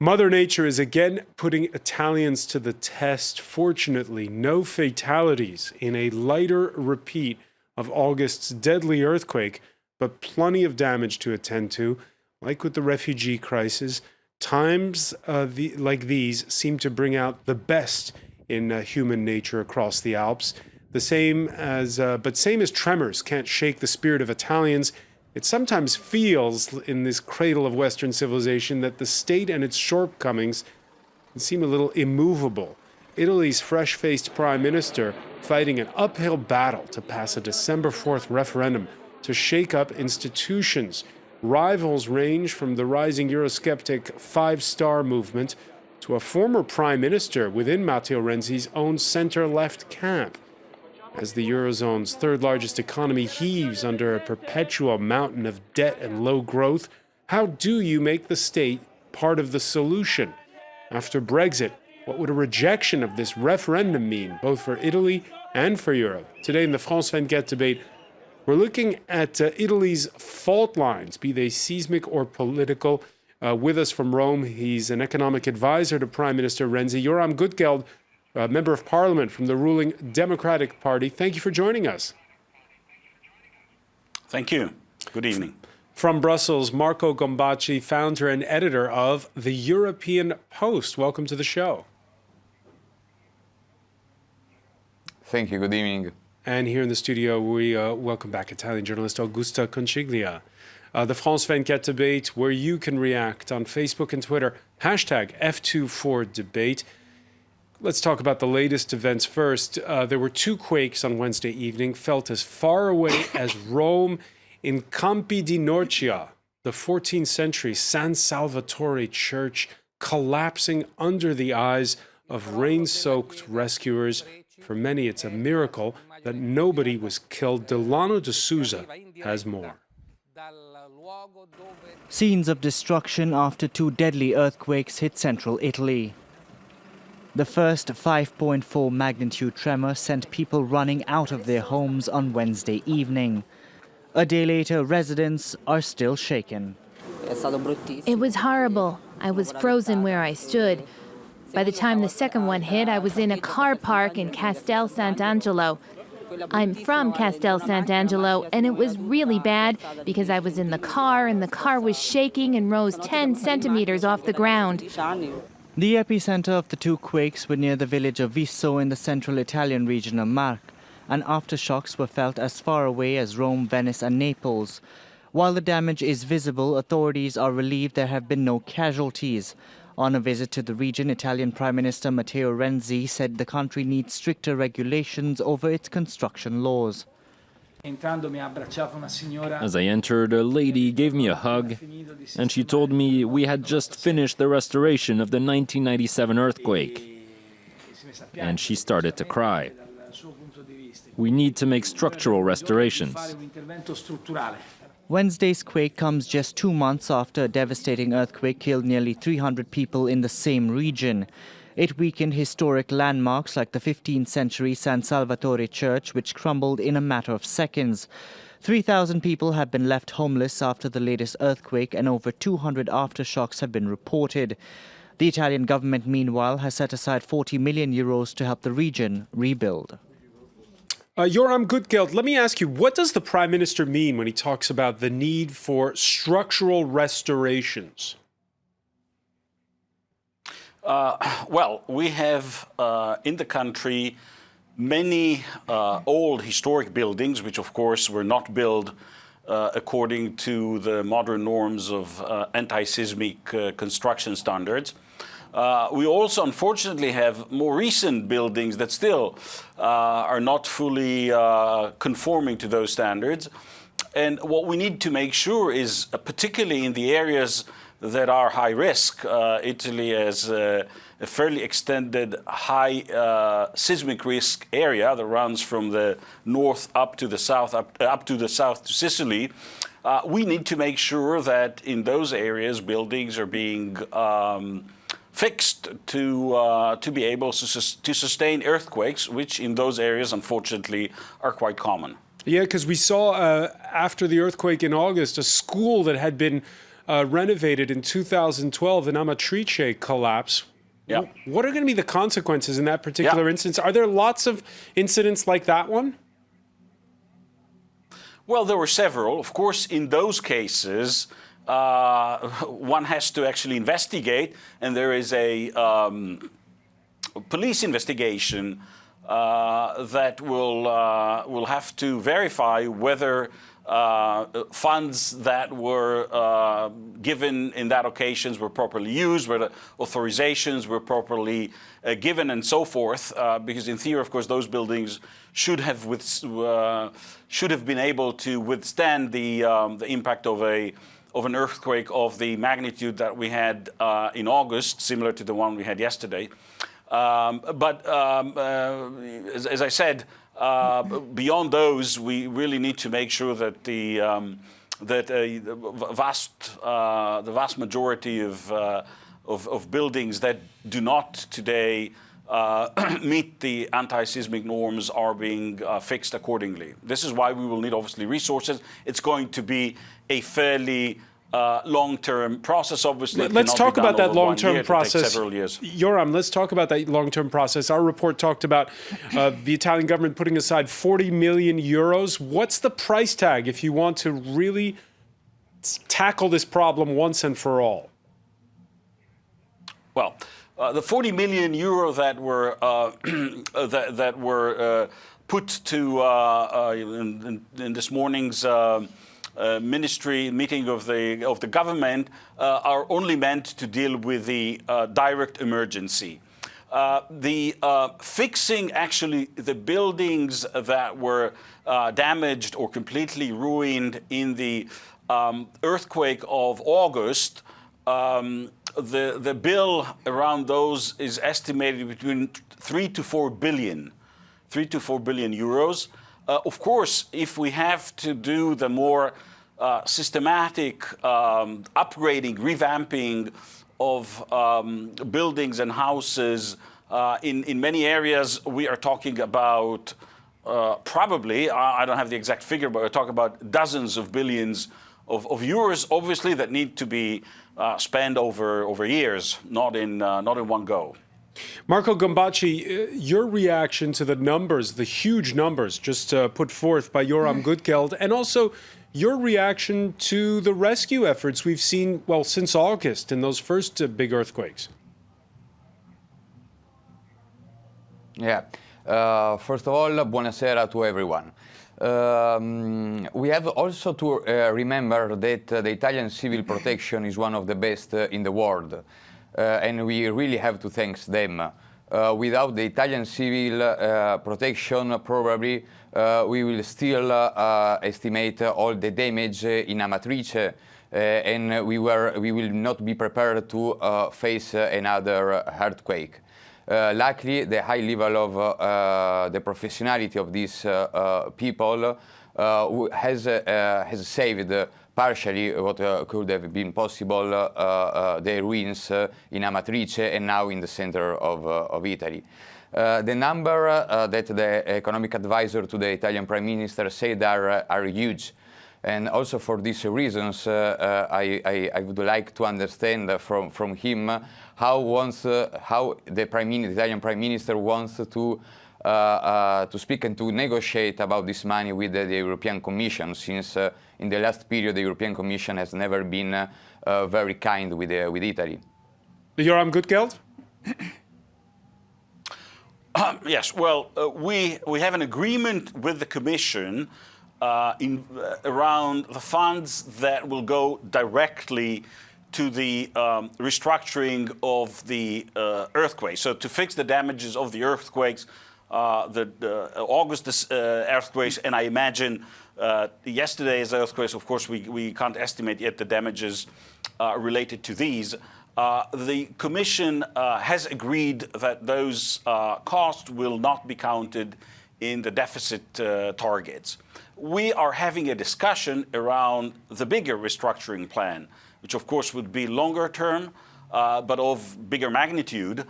Mother Nature is again putting Italians to the test. Fortunately, no fatalities in a lighter repeat of August's deadly earthquake, but plenty of damage to attend to. Like with the refugee crisis, times like these seem to bring out the best in human nature across the Alps. Same as tremors can't shake the spirit of Italians. It sometimes feels in this cradle of Western civilization that the state and its shortcomings seem a little immovable. Italy's fresh-faced prime minister fighting an uphill battle to pass a December 4th referendum to shake up institutions. Rivals range from the rising Eurosceptic five-star movement to a former prime minister within Matteo Renzi's own center-left camp. As the Eurozone's third-largest economy heaves under a perpetual mountain of debt and low growth, how do you make the state part of the solution? After Brexit, what would a rejection of this referendum mean, both for Italy and for Europe? Today in the France 24 debate, we're looking at Italy's fault lines, be they seismic or political. With us from Rome, he's an economic advisor to Prime Minister Renzi. Yoram Gutgeld, Member of Parliament from the ruling Democratic Party. Thank you for joining us. Thank you. Good evening. From Brussels, Marco Gombaci, founder and editor of The European Post. Welcome to the show. Thank you. Good evening. And here in the studio, we welcome back Italian journalist Augusta Conciglia. The France 24 debate, where you can react on Facebook and Twitter, hashtag F24debate. Let's talk about the latest events first. There were two quakes on Wednesday evening, felt as far away as Rome in Campi di Norcia, the 14th century San Salvatore church collapsing under the eyes of rain-soaked rescuers. For many, it's a miracle that nobody was killed. Delano de Souza has more. Scenes of destruction after two deadly earthquakes hit central Italy. The first 5.4 magnitude tremor sent people running out of their homes on Wednesday evening. A day later, residents are still shaken. It was horrible. I was frozen where I stood. By the time the second one hit, I was in a car park in Castel Sant'Angelo. I'm from Castel Sant'Angelo, and it was really bad because I was in the car and the car was shaking and rose 10 centimeters off the ground. The epicenter of the two quakes were near the village of Visso in the central Italian region of Marche, and aftershocks were felt as far away as Rome, Venice and Naples. While the damage is visible, authorities are relieved there have been no casualties. On a visit to the region, Italian Prime Minister Matteo Renzi said the country needs stricter regulations over its construction laws. As I entered, a lady gave me a hug, and she told me we had just finished the restoration of the 1997 earthquake. And she started to cry. We need to make structural restorations. Wednesday's quake comes just 2 months after a devastating earthquake killed nearly 300 people in the same region. It weakened historic landmarks like the 15th century San Salvatore church, which crumbled in a matter of seconds. 3,000 people have been left homeless after the latest earthquake, and over 200 aftershocks have been reported. The Italian government, meanwhile, has set aside 40 million euros to help the region rebuild. Yoram Gutgeld, let me ask you, what does the Prime Minister mean when he talks about the need for structural restorations? Well, we have in the country many old historic buildings, which of course were not built according to the modern norms of anti-seismic construction standards. We also, unfortunately, have more recent buildings that still are not fully conforming to those standards. And what we need to make sure is, particularly in the areas that are high risk, Italy has a fairly extended high seismic risk area that runs from the north up to the south, up to the south to Sicily. We need to make sure that in those areas buildings are being fixed to be able to sustain earthquakes, which in those areas, unfortunately, are quite common. Yeah, because we saw after the earthquake in August, a school that had been renovated in 2012 in Amatrice collapse. Yeah. What are going to be the consequences in that particular instance? Are there lots of incidents like that one? Well, there were several. Of course, in those cases, one has to actually investigate, and there is a police investigation that will have to verify whether funds that were given in that occasions were properly used, whether authorizations were properly given, and so forth. Because in theory, of course, those buildings should have been able to withstand the impact of an earthquake of the magnitude that we had in August, similar to the one we had yesterday. But as I said, beyond those, we really need to make sure that the vast majority of buildings that do not today meet the anti-seismic norms are being fixed accordingly. This is why we will need, obviously, resources. It's going to be a fairly long-term process, obviously. Let's talk about that long-term process. Several years. Yoram, let's talk about that long-term process. Our report talked about the Italian government putting aside 40 million euros. What's the price tag if you want to really tackle this problem once and for all? Well, the 40 million euro that were that were put to in this morning's ministry meeting of the government are only meant to deal with the direct emergency. The fixing actually the buildings that were damaged or completely ruined in the earthquake of August, the bill around those is estimated between 3 to 4 billion euros. Of course, if we have to do the more systematic upgrading, revamping of buildings and houses in many areas, we are talking about probably, I don't have the exact figure, but we're talking about dozens of billions of euros, obviously, that need to be spent over years, not in one go. Marco Gambacci, your reaction to the numbers, the huge numbers just put forth by Yoram Gutgeld, and also your reaction to the rescue efforts we've seen, well, since August in those first big earthquakes. Yeah. First of all, buonasera to everyone. We have also to remember that the Italian civil protection is one of the best in the world. And we really have to thank them. Without the Italian civil protection, probably we will still estimate all the damage in Amatrice, and we will not be prepared to face another earthquake. Luckily, the high level of the professionality of these people has saved partially what could have been possible, the ruins in Amatrice and now in the center of Italy. The number that the economic advisor to the Italian Prime Minister said are huge. And also for these reasons, I would like to understand from him how the Italian Prime Minister wants to speak and to negotiate about this money with the European Commission, since in the last period the European Commission has never been very kind with Italy. Yoram Gutgeld? Yes, well, we have an agreement with the Commission around the funds that will go directly to the restructuring of the earthquake. So to fix the damages of the earthquakes, the August earthquakes, and I imagine yesterday's earthquakes. Of course, we can't estimate yet the damages related to these. The Commission has agreed that those costs will not be counted in the deficit targets. We are having a discussion around the bigger restructuring plan, which of course would be longer term, but of bigger magnitude.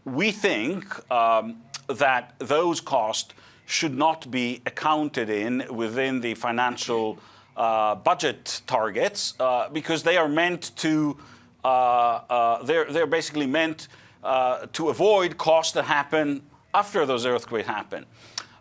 We think that those costs should not be accounted within the financial budget targets because they are meant to, they're basically meant to avoid costs that happen after those earthquakes happen.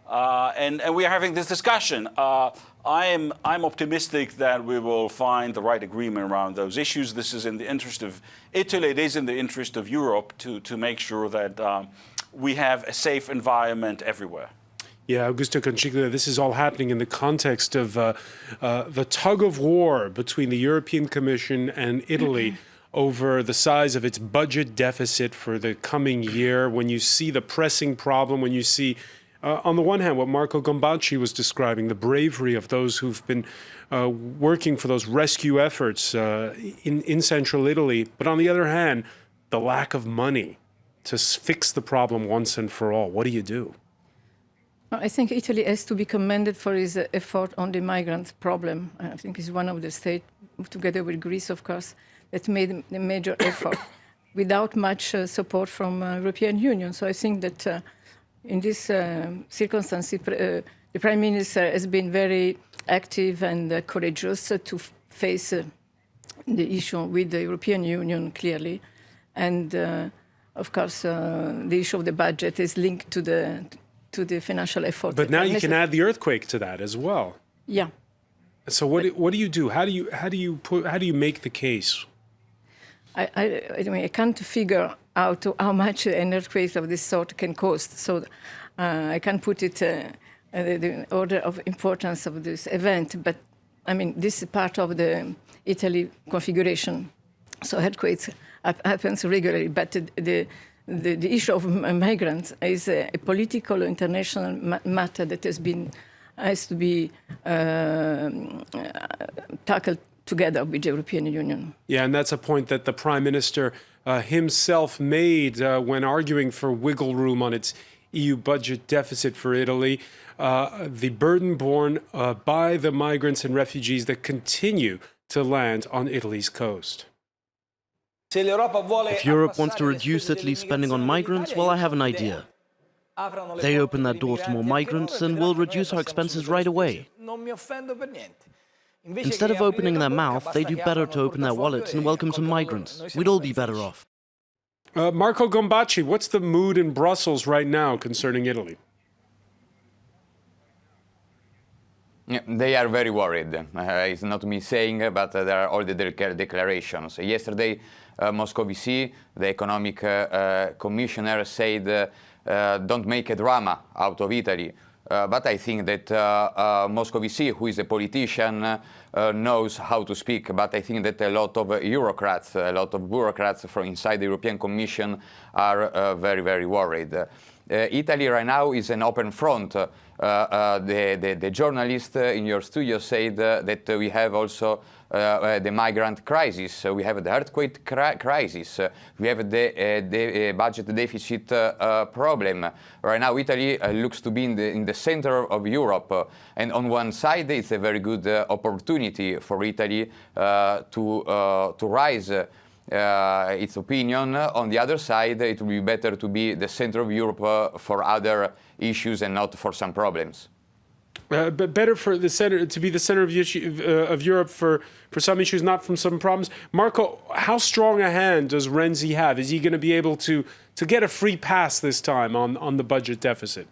And we are having this discussion. I'm optimistic that we will find the right agreement around those issues. This is in the interest of Italy. It is in the interest of Europe to make sure that we have a safe environment everywhere. Yeah, Augusto Conciglia, this is all happening in the context of the tug of war between the European Commission and Italy over the size of its budget deficit for the coming year. When you see the pressing problem, when you see, on the one hand, what Marco Gambacci was describing, the bravery of those who've been working for those rescue efforts in central Italy, but on the other hand, the lack of money to fix the problem once and for all. What do you do? I think Italy has to be commended for its effort on the migrant problem. I think it's one of the states, together with Greece, of course, that made a major effort without much support from European Union. So I think that in this circumstance, the Prime Minister has been very active and courageous to face the issue with the European Union clearly. And of course, the issue of the budget is linked to the financial effort. But now you can add the earthquake to that as well. Yeah. So what do you do? How do you make the case? I mean, I can't figure out how much an earthquake of this sort can cost. So I can't put it the order of importance of this event. But I mean, this is part of the Italy configuration. So earthquakes happens regularly, but the issue of migrants is a political international matter that has to be tackled together with the European Union. Yeah, and that's a point that the Prime Minister himself made when arguing for wiggle room on its EU budget deficit for Italy. The burden borne by the migrants and refugees that continue to land on Italy's coast. If Europe wants to reduce Italy's spending on migrants, well, I have an idea. They open their doors to more migrants and we'll reduce our expenses right away. Instead of opening their mouth, they do better to open their wallets and welcome some migrants. We'd all be better off. Marco Gambacci, what's the mood in Brussels right now concerning Italy? Yeah, they are very worried. It's not me saying, but there are all the declarations. Yesterday, Moscovici, the economic commissioner, said, don't make a drama out of Italy. But I think that Moscovici, who is a politician, knows how to speak. But I think that a lot of bureaucrats from inside the European Commission are very, very worried. Italy right now is an open front. The journalist in your studio said that we have also the migrant crisis, we have the earthquake crisis, we have the budget deficit problem. Right now, Italy looks to be in the center of Europe, and on one side, it's a very good opportunity for Italy to rise its opinion. On the other side, it will be better to be the center of Europe for other issues and not for some problems. But better for the center to be the center of Europe for some issues, not from some problems. Marco, how strong a hand does Renzi have? Is he going to be able to get a free pass this time on the budget deficit?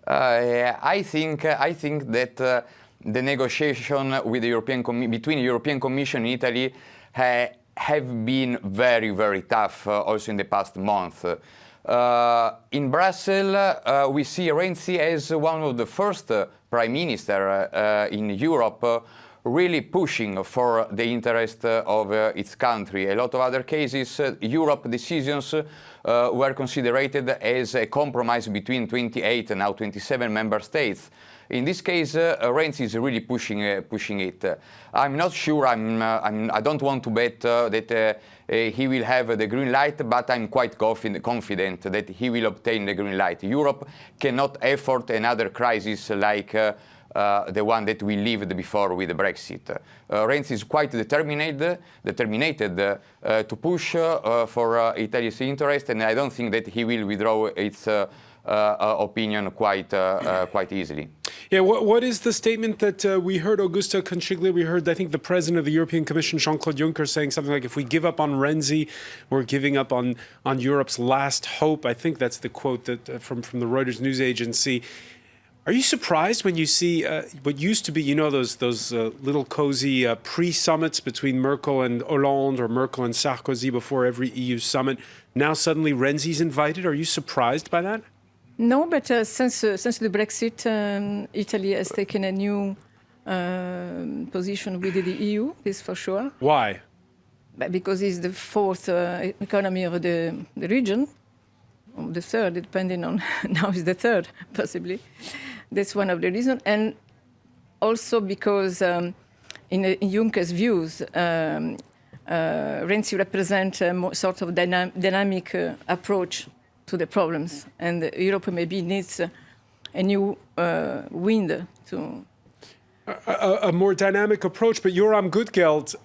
I think that the negotiation with the between the European Commission and Italy have been very, very tough also in the past month. In Brussels, we see Renzi as one of the first prime minister in Europe really pushing for the interest of its country. A lot of other cases, Europe decisions were considered as a compromise between 28 and now 27 member states. In this case, Renzi is really pushing it. I'm not sure. I don't want to bet that he will have the green light, but I'm quite confident that he will obtain the green light. Europe cannot afford another crisis like the one that we lived before with Brexit. Renzi is quite determined to push for Italy's interest, and I don't think that he will withdraw its opinion quite easily. Yeah, what is the statement that we heard Augusta Conchiglia, we heard, I think, the president of the European Commission, Jean-Claude Juncker, saying something like, if we give up on Renzi, we're giving up on Europe's last hope. I think that's the quote that from the Reuters news agency. Are you surprised when you see what used to be, you know, those little cozy pre-summits between Merkel and Hollande or Merkel and Sarkozy before every EU summit? Now suddenly Renzi's invited. Are you surprised by that? No, but since the Brexit, Italy has taken a new position within the EU, this for sure. Why? Because it's the fourth economy of the region, or the third, depending on, now it's the third, possibly. That's one of the reasons. And also because in Juncker's views, Renzi represents a more sort of dynamic approach to the problems, and Europe maybe needs a new wind to... A more dynamic approach, but Joram Gutgeld,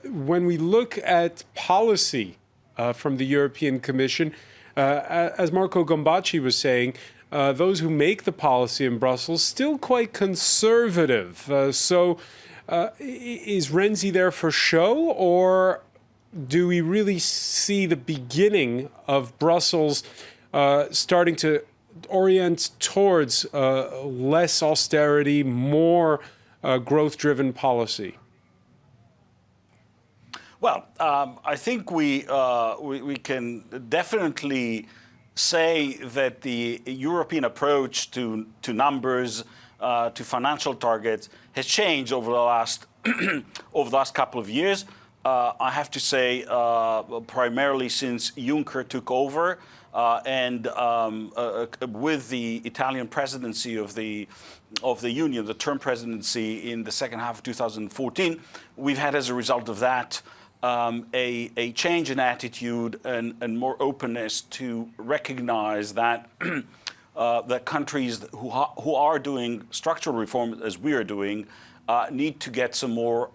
when we look at policy from the European Commission, as Marco Gambacci was saying, those who make the policy in Brussels still quite conservative. So is Renzi there for show, or do we really see the beginning of Brussels starting to orient towards less austerity, more growth-driven policy? Well, I think we can definitely say that the European approach to numbers, to financial targets, has changed over the last couple of years. I have to say, primarily since Juncker took over, and with the Italian presidency of the Union, the term presidency in the second half of 2014, we've had, as a result of that, a change in attitude and more openness to recognize that that countries who are doing structural reform, as we are doing, need to get some more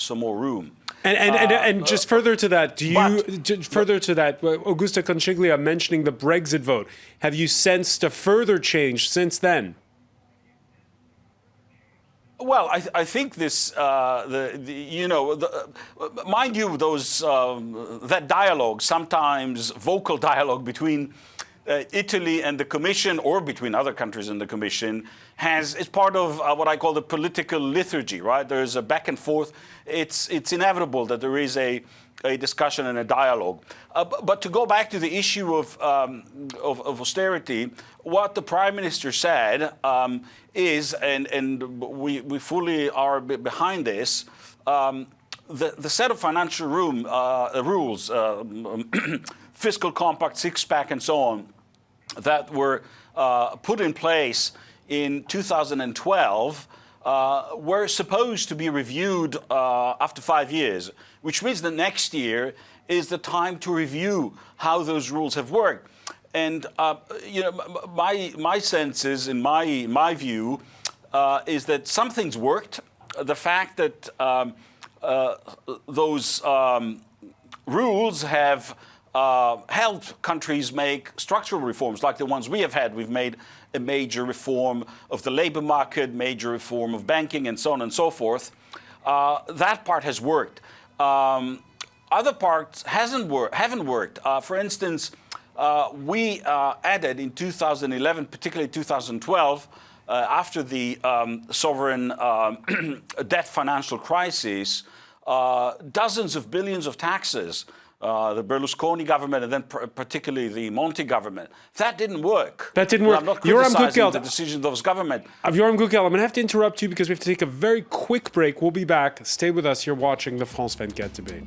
room. And just further to that, Augusta Conchiglia mentioning the Brexit vote, have you sensed a further change since then? Well, I think this, mind you, that dialogue, sometimes vocal dialogue between Italy and the Commission, or between other countries and the Commission, is part of what I call the political liturgy, right? There's a back and forth. It's inevitable that there is a discussion and a dialogue. But to go back to the issue of austerity, what the Prime Minister said is, and we fully are behind this, the set of financial rules, fiscal compact, six-pack, and so on, that were put in place in 2012 were supposed to be reviewed after 5 years, which means that next year is the time to review how those rules have worked. And my sense is, in my view, is that some things worked. The fact that those rules have helped countries make structural reforms like the ones we have had. We've made a major reform of the labor market, major reform of banking, and so on and so forth. That part has worked. Other parts haven't worked. For instance, we added in 2011, particularly 2012, after the sovereign debt financial crisis, dozens of billions of taxes. The Berlusconi government, and then particularly the Monti government. That didn't work. That didn't work. I'm not criticizing the decisions of those government. Joram Gutgeld, I'm going to have to interrupt you because we have to take a very quick break. We'll be back. Stay with us. You're watching the France 24 debate.